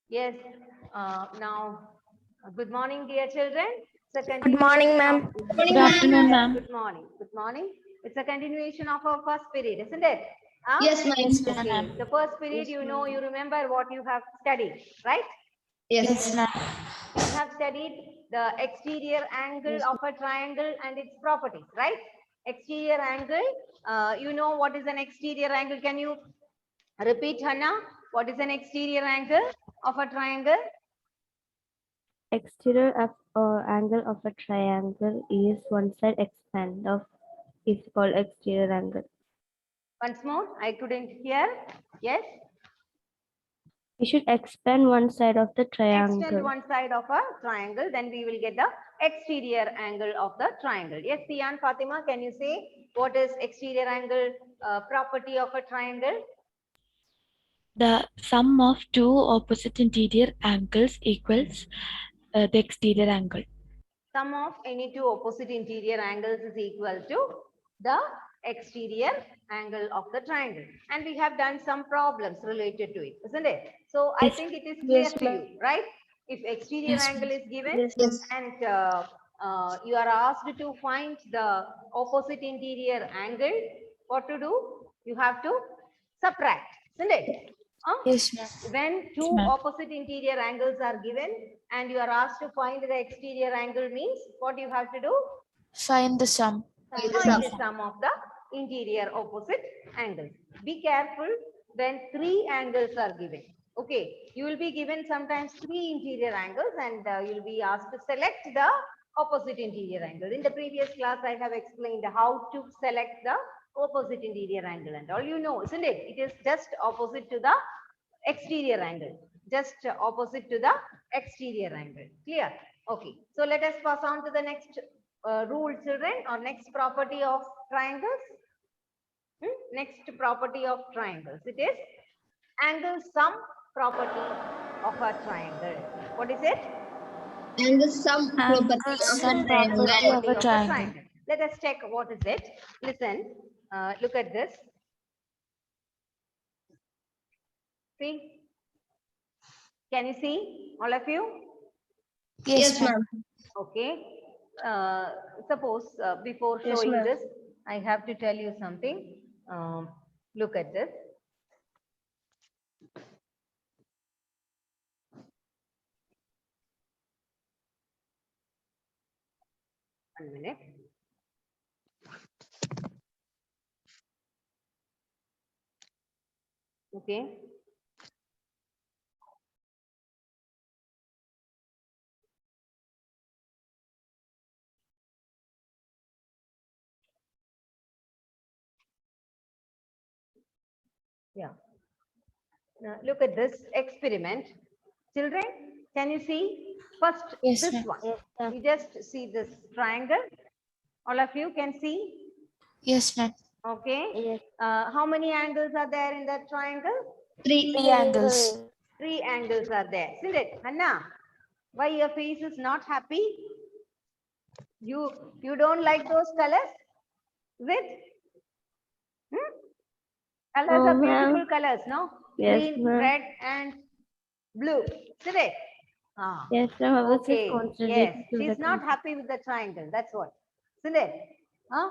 Yes. Now, good morning, dear children. It's a Good morning, continuation of. ma'am. Good afternoon, Yes, ma'am. good morning. Good morning. It's a continuation of our first period, isn't it? Huh? Yes, ma'am. Yes, ma'am. Okay. The first period, you remember what you have studied, right? Yes, ma'am. You have studied the exterior angle of a triangle and its properties, right? Exterior angle. You know what is an exterior angle? Can you repeat, Hannah? What is an exterior angle of a triangle? Exterior of angle of a triangle is one side expand of is called exterior angle. Once more, I couldn't hear. Yes, We should expand one side of the extend triangle. one side of a triangle, then we will get the exterior angle of the triangle. Yes, Tian Fatima, can you say what is exterior angle property of a triangle? The sum of two opposite interior angles equals the exterior angle. Sum of any two opposite interior angles is equal to the exterior angle of the triangle. And we have done some problems related to it, isn't it? So I Yes. think it is clear to you, right? If exterior Yes, angle is given Yes. and you are asked to find the opposite interior angle, what to do? You have to subtract, isn't it? Huh? Yes, ma'am. When two ma'am. opposite interior angles are given and you are asked to find the exterior angle means what you have to do? Find the sum. Find the sum of the interior opposite angles. Be careful when three angles are given. Okay, you will be given sometimes three interior angles and you will be asked to select the opposite interior angle. In the previous class, I have explained how to select the opposite interior angle and all you know, isn't it? It is just opposite to the exterior angle, just opposite to the exterior angle. Clear? Okay, so let us pass on to the next rule, children, or next property of triangles. Next property of triangles, it is angle sum property of a triangle. What is it? Angle sum property of a triangle. Property of a triangle. Let us check what is it. Listen, look at this. See, can you see, all of you? Yes, ma'am. Okay. Suppose before Yes, showing ma'am. this, I have to tell you something. Look at this. One minute. Okay. Yeah. Now, look at this experiment. Children, can you see? First, Yes, this ma'am. one. Yes, ma'am. You just see this triangle. All of you can see. Yes, ma'am. Okay. Yes. How many angles are there in that triangle? Three angles. Three angles are there. Isn't it? Hannah, why your face is not happy? You don't like those colors? Is it? Hmm? Colors Oh, are beautiful ma'am. colors, no? Yes, Green, ma'am. red, and blue. Isn't it? Ah. Yes, ma'am. I was just Okay. Yes. concentrating to the She's not concept. happy with the triangle. That's what. Isn't it? Huh?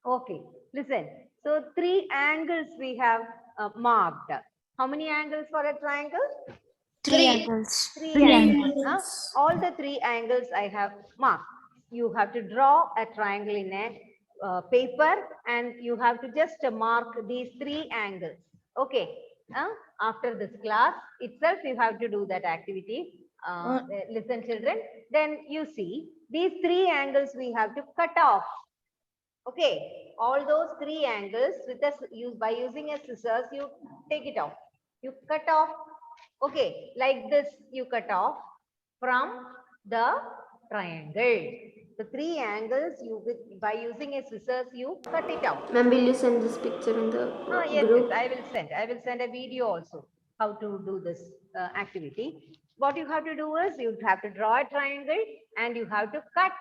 Okay. Listen. So three angles we have marked. How many angles for a triangle? Three angles. Three angles. Huh? All the three angles I have marked. You have to draw a triangle in a paper and you have to just mark these three angles. Okay. After this class itself, you have to do that activity. Listen, children. Then you see these three angles we have to cut off. Okay. All those three angles with us use by using a scissors, you take it off. You cut off. Okay, like this you cut off from the triangle. The three angles you with by using a scissors you cut it out. Ma'am, will you send this picture in the Yes, group? I will send. I will send a video also how to do this activity. What you have to do is you have to draw a triangle and you have to cut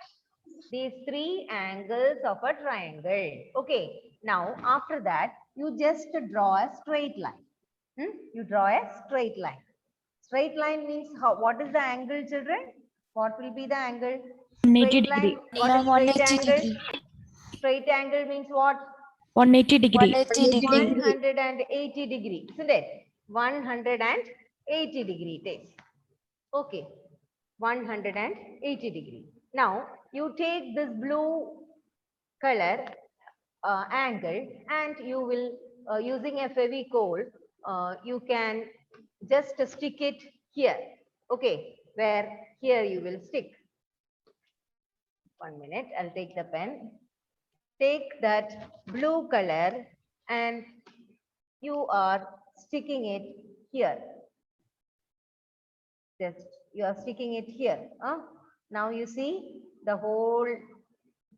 these three angles of a triangle. Okay. Now after that you just draw a straight line. You draw a straight line. Straight line means how, what is the angle, children? What will be the angle? 180 Straight line, degree. what is straight angle? Straight angle means what? 180 degree. 180 degree, isn't it? 180 degree it is. Okay, 180 degree. Now, you take this blue color angle and you will, using a Fevicol, you can just stick it here. Okay, where here you will stick. 1 minute, I'll take the pen. Take that blue color and you are sticking it here. Just you are sticking it here. Now you see the whole,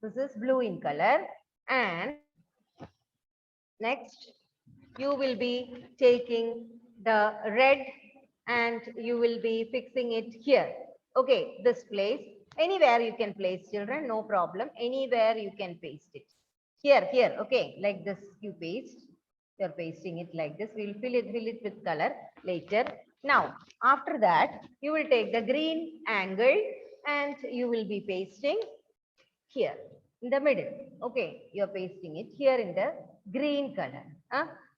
this is blue in color, and next you will be taking the red and you will be fixing it here. Okay, this place, anywhere you can place, children, no problem. Anywhere you can paste it. Here, okay, like this you paste. You're pasting it like this. We'll fill it with color later. Now, after that, you will take the green angle and you will be pasting here in the middle. Okay, you're pasting it here in the green color.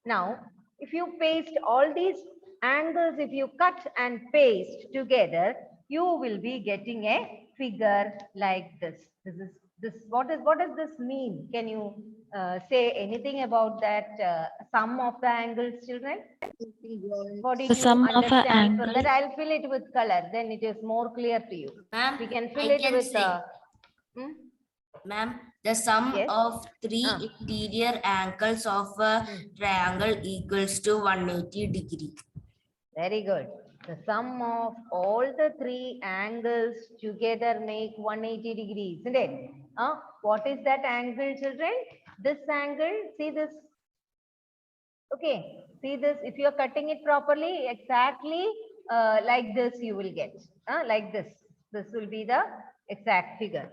Now, if you paste all these angles, if you cut and paste together, you will be getting a figure like this. What does this mean? Can you say anything about that sum of the angles, children? What did The you sum of a understand from angle. that? I'll fill it with color, then it is more clear to you. Ma'am, We can fill I it can with say. hmm? Ma'am, the sum Yes. of three Ah. interior angles of a triangle equals to 180 degree. Very good. The sum of all the three angles together make 180 degrees, isn't it? What is that angle, children? This angle, see this. Okay, see this. If you're cutting it properly, exactly like this you will get. Like this. This will be the exact figure.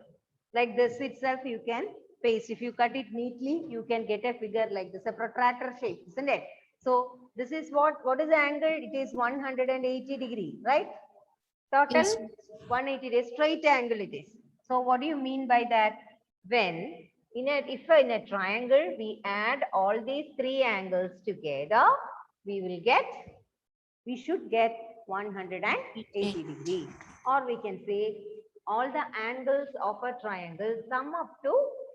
Like this itself you can paste. If you cut it neatly, you can get a figure like this, a protractor shape, isn't it? So this is what is the angle? It is 180 degree, right? Total Yes. 180 degree, straight angle it is. So what do you mean by that? When if in a triangle we add all these three angles together, we should get 180 degree, or we can say all the angles of a triangle sum up to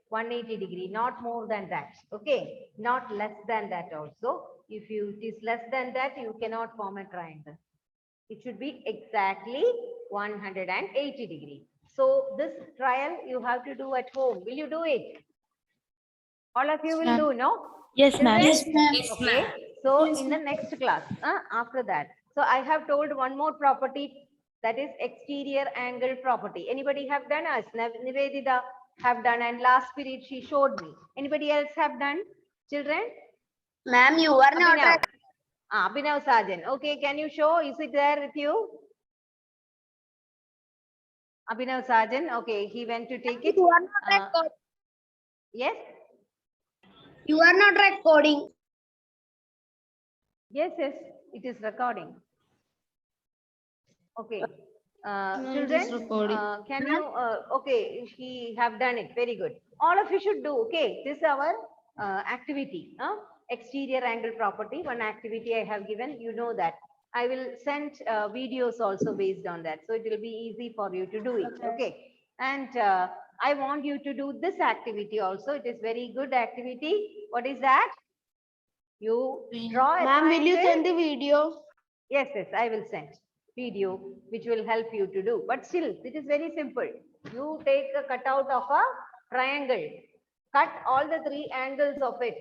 180 degree, not more than that. Okay, not less than that also. If it is less than that, you cannot form a triangle. It should be exactly 180 degree. So this trial you have to do at home. Will you do it? All of you will Ma'am. do, no? Yes, ma'am. Yes, ma'am. Okay. So in the next class, after that, so I have told one more property, that is exterior angle property. Anybody have done? Us Nivedita have done, and last period she showed me. Anybody else have done? Children? Ma'am, you are not Abhinav. right. Abhinav Sajan. Okay, can you show? Is it there with you? Abhinav Sajan. Okay, he went to take it. You are not recording. Yes. You are not recording. Yes, it is recording. Okay. No, it Children, is recording. can you, okay, he have done it. Very good. All of you should do. Okay, this is our activity. Exterior angle property. One activity I have given, you know that. I will send videos also based on that. So it will be easy for you to do it. Okay. And I want you to do this activity also. It is very good activity. What is that? You draw a Ma'am, will you triangle. send the video? Yes, I will send video which will help you to do. But still, it is very simple. You take a cutout of a triangle, cut all the three angles of it,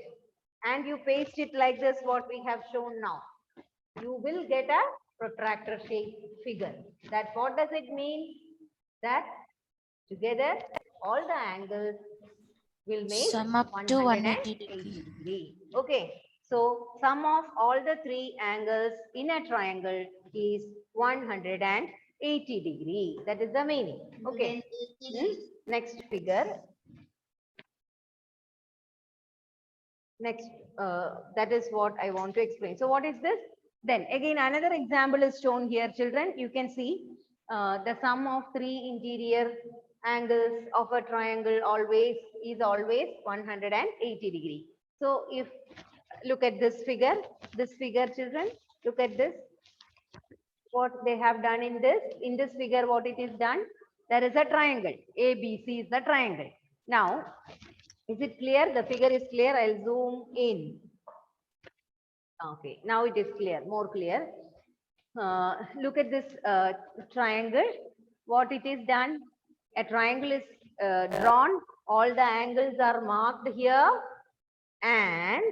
and you paste it like this, what we have shown now. You will get a protractor shape figure. That what does it mean? That together all the angles will make Sum up to 180 degree. Okay. So sum of all the three angles in a triangle is 180 degree. That is the meaning. Okay. Next figure. Next, that is what I want to explain. So what is this? Then again, another example is shown here, children. You can see the sum of three interior angles of a triangle is always 180 degree. So if look at this figure, children, look at this. What they have done in this figure, what it is done? There is a triangle. ABC is the triangle. Now, is it clear? The figure is clear. I'll zoom in. Okay, now it is clear, more clear. Look at this triangle. What it is done? A triangle is drawn. All the angles are marked here. And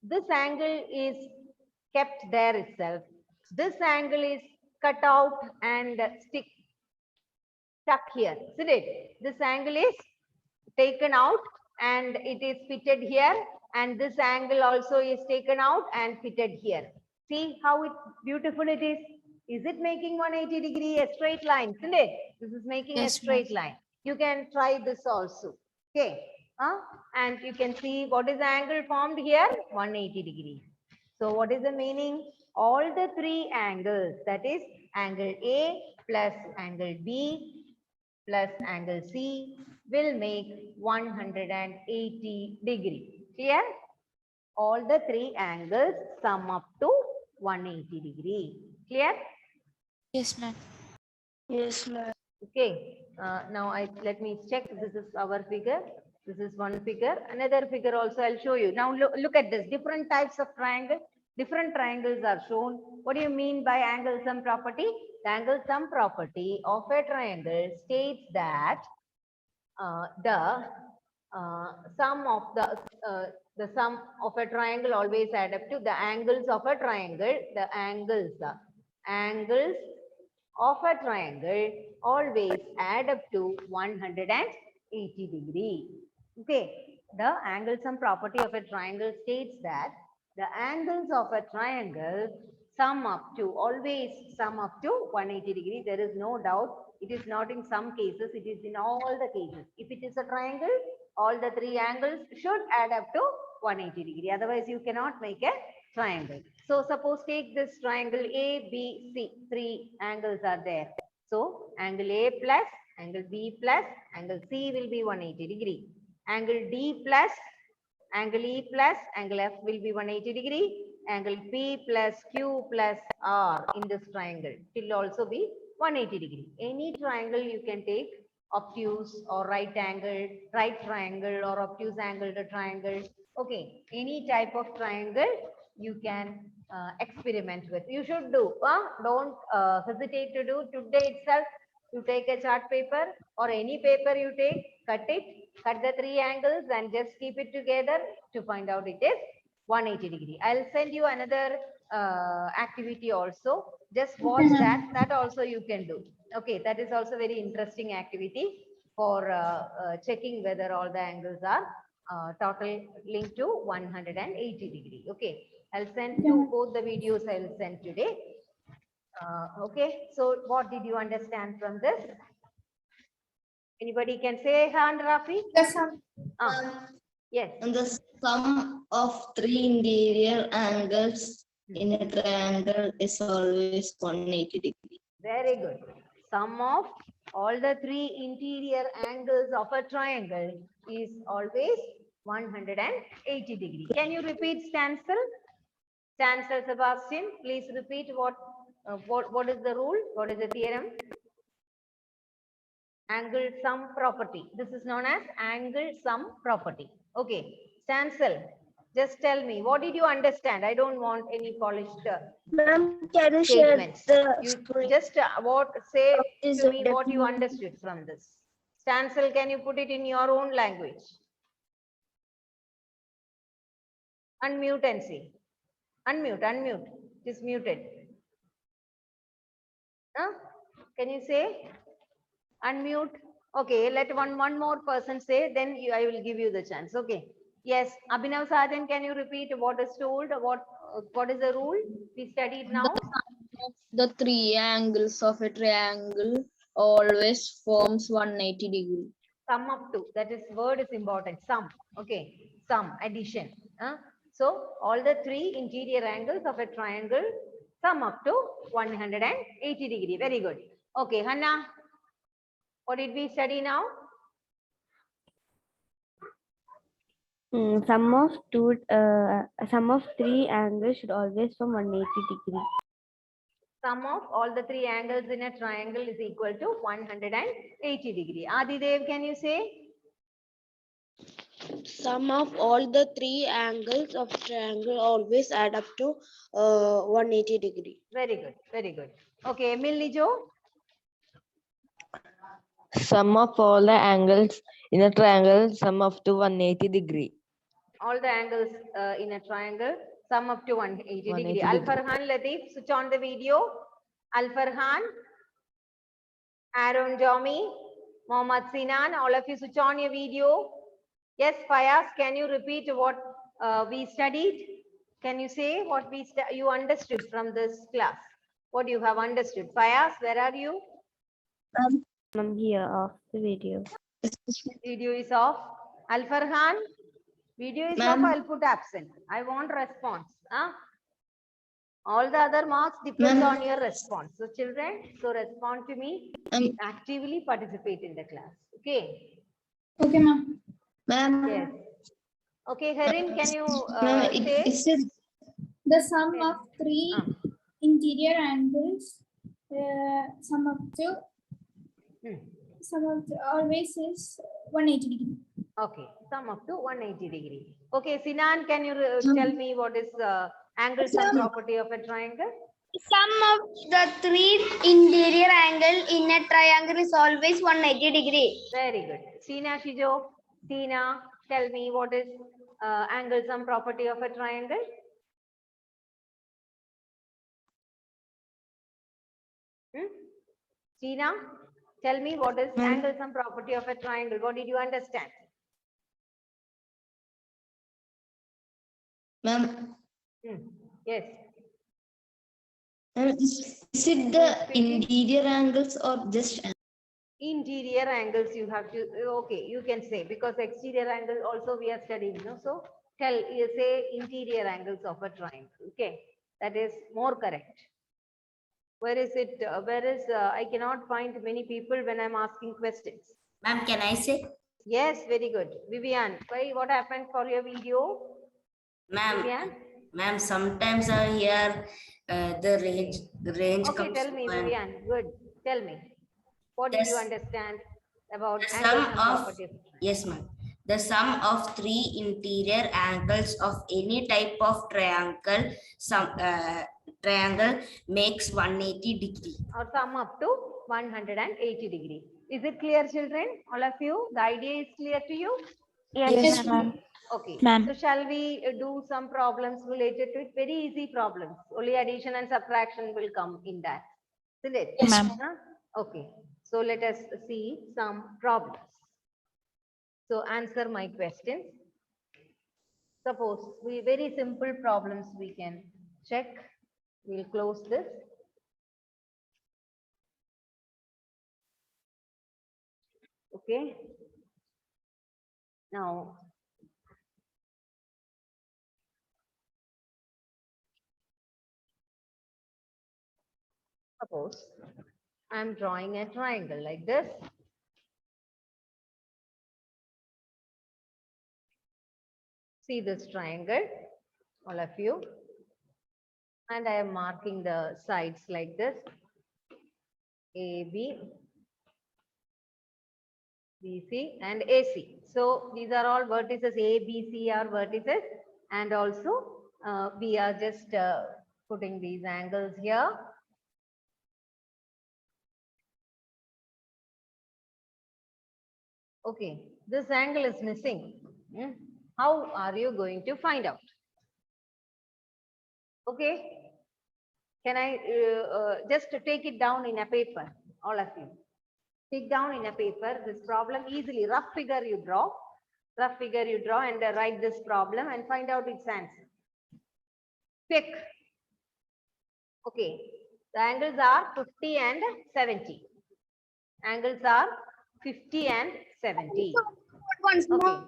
this angle is kept there itself. This angle is cut out and stuck here, isn't it? This angle is taken out and it is fitted here, and this angle also is taken out and fitted here. See how beautiful it is. Is it making 180 degree, a straight line, isn't it? This is making a straight line. You can try this also. Okay. And you can see what is the angle formed here? 180 degree. So what is the meaning? All the three angles, that is angle A plus angle B plus angle C, will make 180 degree. Clear? All the three angles sum up to 180 degree. Clear? Yes, ma'am. Yes, ma'am. Okay. Now let me check. This is our figure. This is one figure. Another figure also I'll show you. Now look at this. Different types of triangle. Different triangles are shown. What do you mean by angle sum property? The angle sum property of a triangle states that the sum of a triangle always add up to the angles of a triangle. The angles of a triangle always add up to 180 degree. Okay, the angle sum property of a triangle states that the angles of a triangle always sum up to 180 degree. There is no doubt. It is not in some cases, it is in all the cases. If it is a triangle, all the three angles should add up to 180 degree. Otherwise, you cannot make a triangle. So suppose take this triangle A, B, C. Three angles are there. So angle A plus, angle B plus, angle C will be 180 degree. Angle D plus, angle E plus, angle F will be 180 degree. Angle P plus Q plus R in this triangle will also be 180 degree. Any triangle you can take, obtuse or right triangle or obtuse angled triangle. Okay, any type of triangle you can experiment with. You should do. Don't hesitate to do. Today itself, you take a chart paper or any paper you take, cut the three angles and just keep it together to find out it is 180 degree. I'll send you another activity also. Just watch that. That also you can do. Okay, that is also very interesting activity for checking whether all the angles are total linked to 180 degree. Okay, I'll send you both the videos I'll send today. Okay, so what did you understand from this? Anybody can say hand, Rafi? Yes, ma'am. Yes. And the sum of three interior angles in a triangle is always 180 degree. Very good. Sum of all the three interior angles of a triangle is always 180 degree. Can you repeat Stansel? Stansel, Sebastian, please repeat what is the rule? What is the theorem? Angle sum property. This is known as angle sum property. Okay. Stansel, just tell me, what did you understand? I don't want any polished Ma'am, can you statements. share the You screen? just say Is to it me what you definitely- understood from this. Stansel, can you put it in your own language? Unmute and see. Unmute. It is muted. Huh? Can you say? Unmute. Okay, let one more person say, then I will give you the chance. Okay. Yes, Abhinav Sajan, can you repeat what is told? What is the rule? We studied now. The three angles of a triangle always forms 180 degree. Sum up to. That is word is important. Sum. Okay. Sum. Addition. So all the three interior angles of a triangle sum up to 180 degree. Very good. Okay, Hannah, what did we study now? Sum of three angles should always form 180 degree. Sum of all the three angles in a triangle is equal to 180 degree. Adidev, can you say? Sum of all the three angles of triangle always add up to 180 degree. Very good, very good. Okay, Emil Lijo, Sum of all the angles in a triangle sum up to 180 degree. all the angles in a triangle sum up to 180 degree. 180 Al degree. Farhan Latif, switch on the video. Al Farhan, Aaron Jomi, Mohammad Sinan, all of you switch on your video. Yes, Fayaz, can you repeat what we studied? Can you say what you understood from this class? What you have understood? Fayaz, where are you? I'm here off the video. Video is off. Al Farhan, video is off. Ma'am. I'll put absent. I want response. Huh? All the other marks depends Ma'am. on your response. So children, so respond to me. Um, Actively participate in the class. Okay. Okay, ma'am. Ma'am. Yes. Okay, Harin, can you Ma'am, say? it says The sum of three Ah. interior angles sum up to always is 180 degree. Okay, sum up to 180 degree. Okay, Sinan, can you tell me what is angle sum property of a triangle? Sum of the three interior angle in a triangle is always 180 degree. Very good. Tina Shijo, Tina, tell me what is angle sum property of a triangle? Tina, tell me what is Ma'am. angle sum property of a triangle? What did you understand? ma'am. Yes. Ma'am, is it the interior angles or just Interior angles you have to, okay, you can say, because exterior angle also we are studying, no? So you say interior angles of a triangle. Okay, that is more correct. Where is it? I cannot find many people when I'm asking questions. Ma'am, can I say? Yes, very good. Vivian, why, what happened for your video? Vivian? Ma'am, sometimes I hear the range Okay, comes tell me, to an- Vivian. Good. Tell me. What did you Yes. understand about The angle sum sum of, property? yes ma'am, the sum of three interior angles of any type of triangle, triangle makes 180 degree. Or sum up to 180 degree. Is it clear, children? All of you? The idea is clear to you? Yes, ma'am. Okay. Ma'am. So shall we do some problems related to it? Very easy problems. Only addition and subtraction will come in that. Isn't it? Yes, ma'am. Huh? Okay. So let us see some problems. So answer my questions. Suppose very simple problems we can check. We'll close this. Okay. Now, suppose I'm drawing a triangle like this. See this triangle, all of you. And I am marking the sides like this. AB, BC and AC. So these are all vertices. A, B, C are vertices. And also we are just putting these angles here. Okay, this angle is missing. How are you going to find out? Okay, can I just take it down in a paper, all of you? Take down in a paper this problem easily. Rough figure you draw and write this problem and find out its answer. Quick. Okay, the angles are 50 and 70. Angles are 50 and 70. Once more.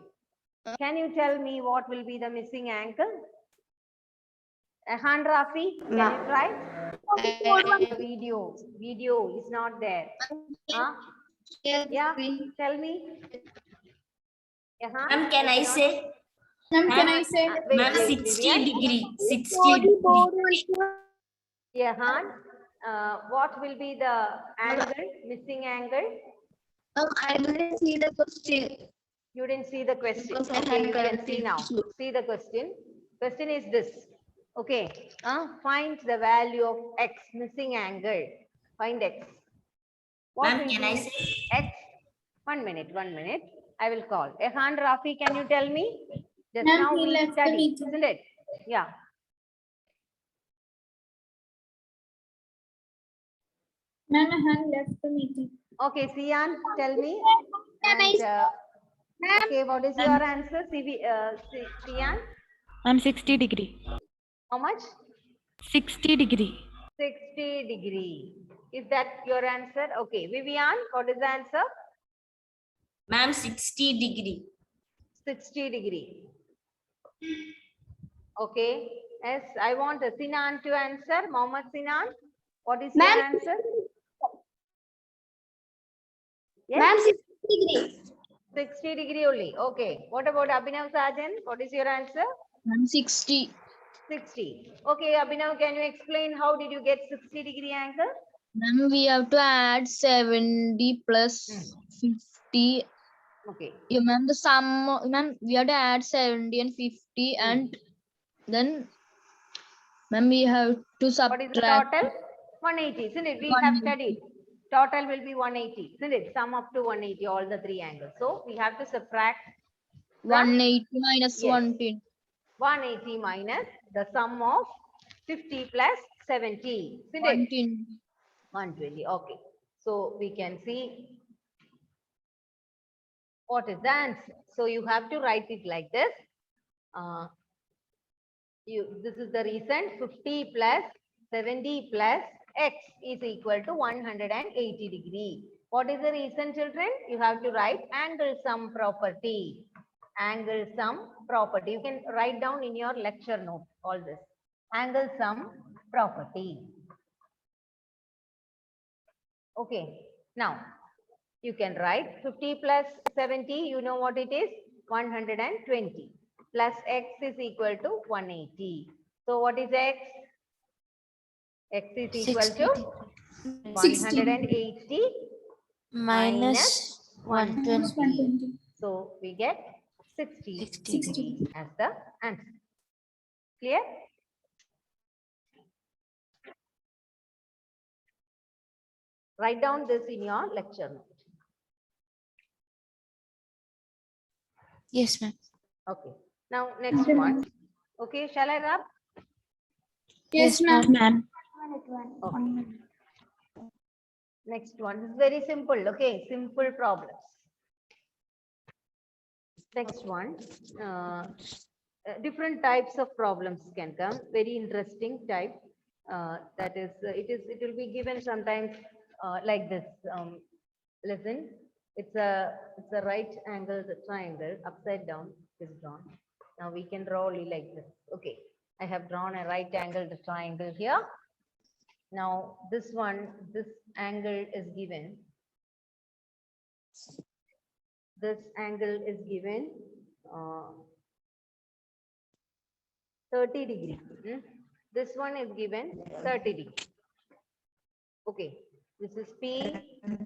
Okay. Can you tell me what will be the missing angle? Rafi, can you try? Uh, Video is not there. Huh? Yeah, tell me. Ma'am, can I say? Ma'am, can Ma'am, I say? Wait, Ma'am, wait, 60 Vivian. degree. 60 degree. Yahan, what will be the angle, missing angle? I didn't see the question. You didn't see the question. Because I Okay, had you can see now. confused. See the question. Question is this. Okay, find the value of x, missing angle. Find x. What Ma'am, will can be I say? x? 1 minute, 1 minute. I will call. Ehan, Rafi, can you tell me? Just Ma'am, now he we left the studied, meeting. isn't it? Yeah. Ma'am, Han left the meeting. Okay, Sian, tell me. Can I And, okay, what is your answer, Sian? I'm 60 degree. How much? 60 degree. 60 degree. Is that your answer? Okay, Vivian, what is the answer? Ma'am, 60 degree. 60 degree. Okay. Yes, I want Sinan to answer. Mohammed Sinan, what is your Ma'am, answer? Yes, ma'am, 60 degree. 60 degree only. Okay. What about Abhinav Sajan? What is your answer? Ma'am, 60. 60. Okay, Abhinav, can you explain how did you get 60 degree angle? Ma'am, we have to add 70 plus 50. Okay. Yeah, ma'am, the sum, ma'am, we have to add 70 and 50 and then, ma'am, we have to What is subtract. the total? 180, isn't it? We have 180. studied. Total will be 180, isn't it? Sum up to 180, all the three angles. So we have to subtract from 180 minus Yes. 120. 180 minus the sum of 50 plus 70, isn't it? 120. 120. Okay. So we can see what is the answer. So you have to write it like this. This is the reason 50 plus 70 plus x is equal to 180 degree. What is the reason, children? You have to write angle sum property. Angle sum property. You can write down in your lecture note all this. Angle sum property. Okay. Now you can write 50 plus 70. You know what it is? 120 plus x is equal to 180. So what is x? X is equal to 180 minus 120. So we get 60 degree as the answer. Clear? Write down this in your lecture note. Yes, ma'am. Okay. Now next one. Okay, shall I rub? Yes, ma'am. Ma'am. Okay. Next one. This is very simple. Okay, simple problems. Next one. Different types of problems can come. Very interesting type. That is, it will be given sometimes like this. Listen, it's a right angle, the triangle, upside down is drawn. Now we can draw only like this. Okay, I have drawn a right angle, the triangle here. Now this one, this angle is given. This angle is given 30 degree. This one is given 30 degree. Okay, this is P,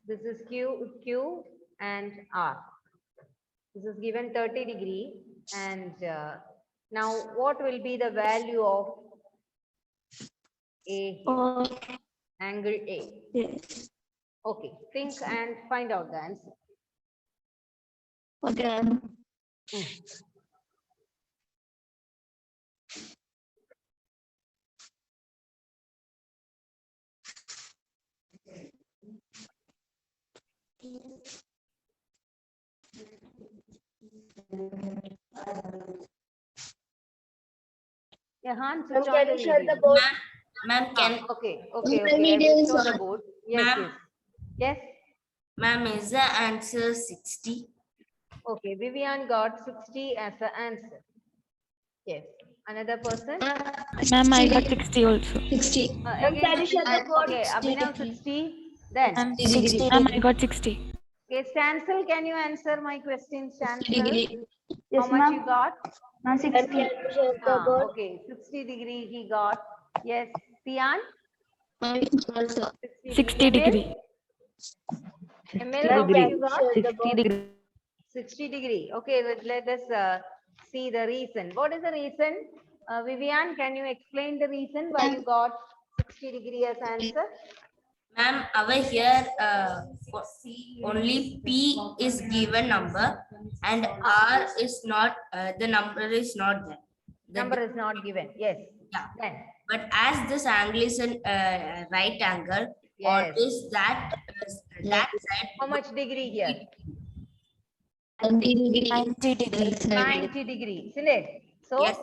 this is Q and R. This is given 30 degree. And now what will be the value of A here? Angle A. Yes. Okay, think and find out the answer. Okay. Yeah, Hans, Ma'am, switch on can the you share video. the board? Ma'am, can Okay. My I video will is show the on. board. Yes, Ma'am. yes. ma'am is the answer 60? Okay, Vivian got 60 as the answer. Yes, Another person? Ma'am, I got 60 also. 60. Again, okay, Abhinav 60. Then, Ma'am, 60 ma'am, I got 60. okay, Stancil, can you answer my question, 60 Stancil? degree. How much you got? 60. Okay, 60 degree he got. Yes, Tian? Ma'am, also 60 degree. Emil, how much you got? 60 degree. 60 degree. Okay, let us see the reason. What is the reason? Vivian, can you explain the reason why you got 60 degree as answer? Ma'am, over here, only P is given number and R is not, the number is not there. The Number is not given. Yes. Yeah. Then, But as this angle is an right angle, yes. always that side. How much degree here? 90 degree. 90 degree. 90 degree, isn't it? So, Yes,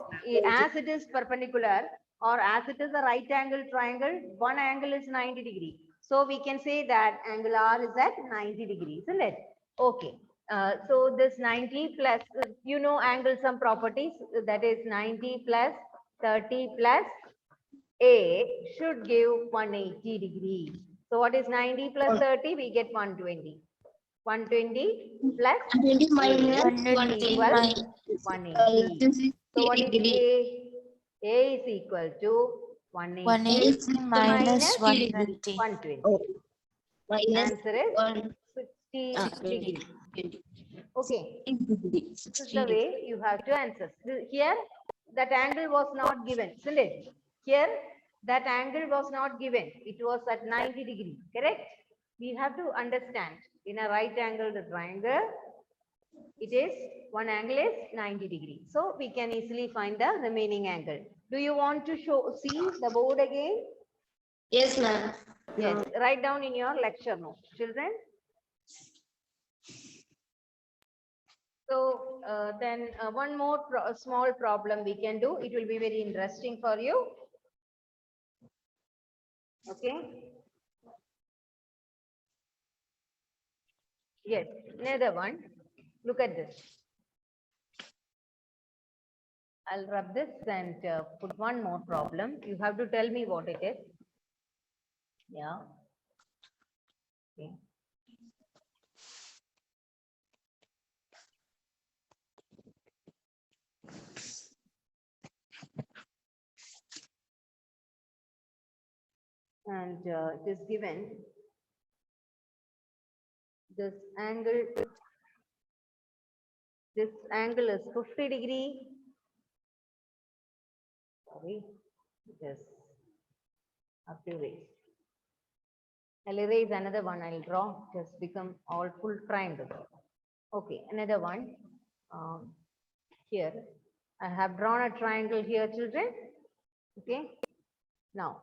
as it is perpendicular or as it is a right angle triangle, one angle is 90 degree. So, we can say that angle R is at 90 degrees, isn't it? Okay. So, this 90 plus, you know, angle sum properties, that is 90 plus 30 plus A should give 180 degree. So, what is 90 plus 30? We get 120. 120 plus 20 minus 180 equals 180. So what is A? A is equal to 180 180 minus 120. 120. minus Answer is 60 degree. 20. Okay, this is the way you have to answer. Here, that angle was not given, isn't it? Here, that angle was not given. It was at 90 degree, correct? We have to understand, in a right angle triangle, it is, one angle is 90 degree. So we can easily find the remaining angle. Do you want to see the board again? Yes, ma'am. Yes, write down in your lecture note, children. So then one more small problem we can do. It will be very interesting for you. Okay. Yes, another one. Look at this. I'll rub this and put one more problem. You have to tell me what it is. Yeah. Okay. And it is given this angle is 50 degree. Sorry, just have to erase. I'll erase another one. I'll draw, just become all full triangle. Okay, another one. Here, I have drawn a triangle here, children. Okay, now.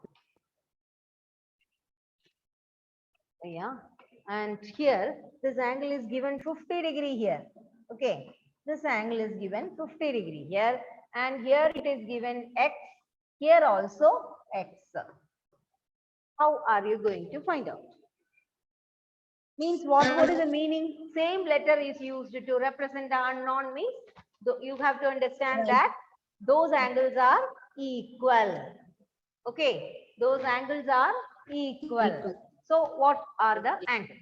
Yeah, and here this angle is given 50 degree here. Okay, this angle is given 50 degree here, and here it is given x, here also x. How are you going to find out? Means what is the meaning? Same letter is used to represent the unknown, means you have to understand that those angles are equal. Okay, those angles are equal. So what are the angles?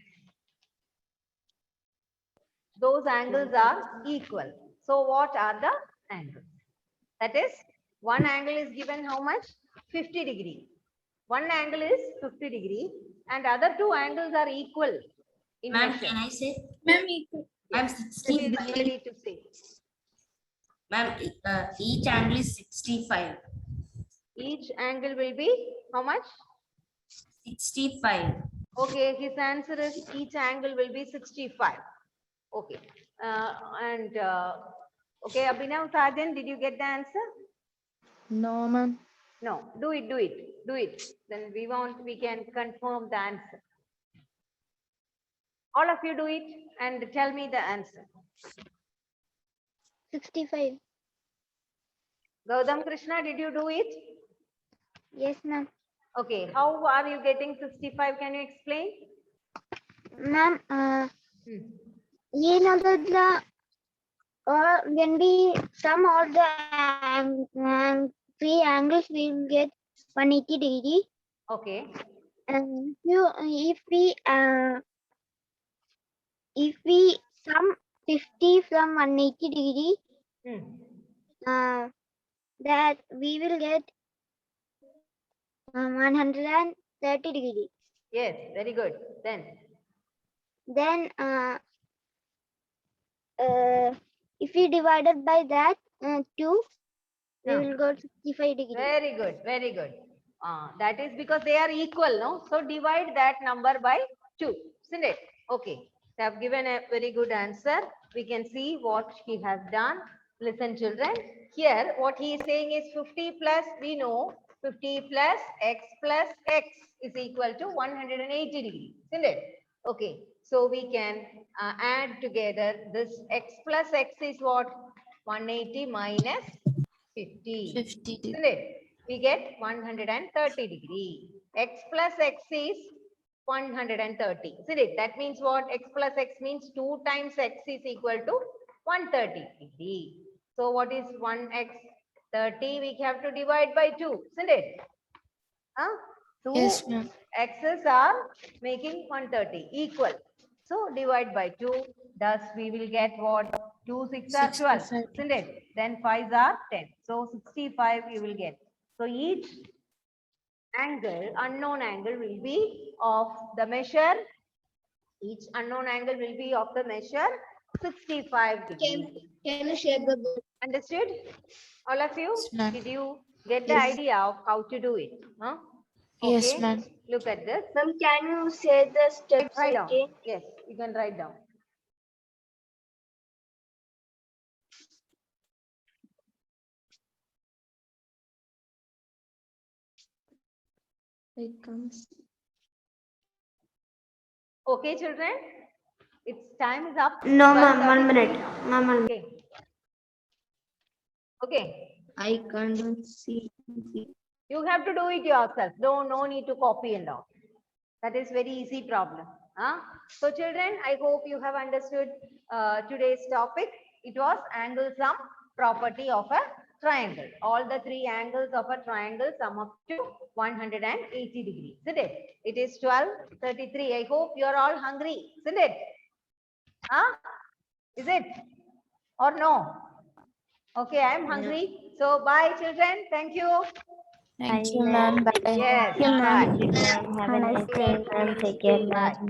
Those angles are equal. So what are the angles? That is, one angle is given how much? 50 degree. One angle is 50 degree and other two angles are equal in Ma'am, measure. can I say? Ma'am, equal. Ma'am, This 60. is ready to say. Ma'am, each angle is 65. Each angle will be how much? 65. Okay, his answer is each angle will be 65. Okay. Okay, Abhinav Sajan, did you get the answer? No, ma'am. No, do it. Then we can confirm the answer. All of you do it and tell me the answer. 65. Gautam Krishna, did you do it? Yes, ma'am. Okay, how are you getting 65? Can you explain? Ma'am, ये number when we sum all the three angles, we will get 180 degree. Okay. And if we sum 50 from 180 degree, that we will get 130 degree. Yes, very good. Then If we divided by that 2, we Yeah. will go 65 degree. very good, very good. That is because they are equal, no? So divide that number by 2, isn't it? Okay. They have given a very good answer. We can see what he has done. Listen, children. Here, what he is saying is 50 plus, we know 50 plus x is equal to 180 degree, isn't it? Okay. So we can add together this x plus x is what? 180 minus 50. 50 Isn't it? We get 130 degree. X plus x is 130. Isn't it? That means what? X plus x means 2 times x is equal to 130 degree. So what is 1x 30? We have to divide by 2. Isn't it? Huh? 2 Yes, ma'am. x's are making 130 equal. So divide by 2. Thus we will get what? 2 6 are 12. 65. Isn't it? Then 5s are 10. So 65 you will get. So each angle, unknown angle will be of the measure. Each unknown angle will be of the measure 65 degrees. Can you share the book? Understood? All of you? Yes, ma'am. Did you get the Yes. idea of how to do it? Huh? Yes, Okay. ma'am. Look at this. Ma'am, can you say the steps Write down. again? Yes, you can write down. Okay, children. Its time is up. No, ma'am, 1 12:30. minute. Ma'am, Okay. Okay. I can't see. You have to do it yourself. No need to copy and all. That is very easy problem. Huh? So children, I hope you have understood today's topic. It was angle sum property of a triangle. All the 3 angles of a triangle sum up to 180 degrees. Isn't it? It is 12:33. I hope you are all hungry. Isn't it? Huh? Is it? Or no? Okay, I am hungry. So bye children. Thank you. Thank you, ma'am. Bye. Yes. Thank you, ma'am. Bye. Have a nice day, ma'am. Take care, Bye. ma'am.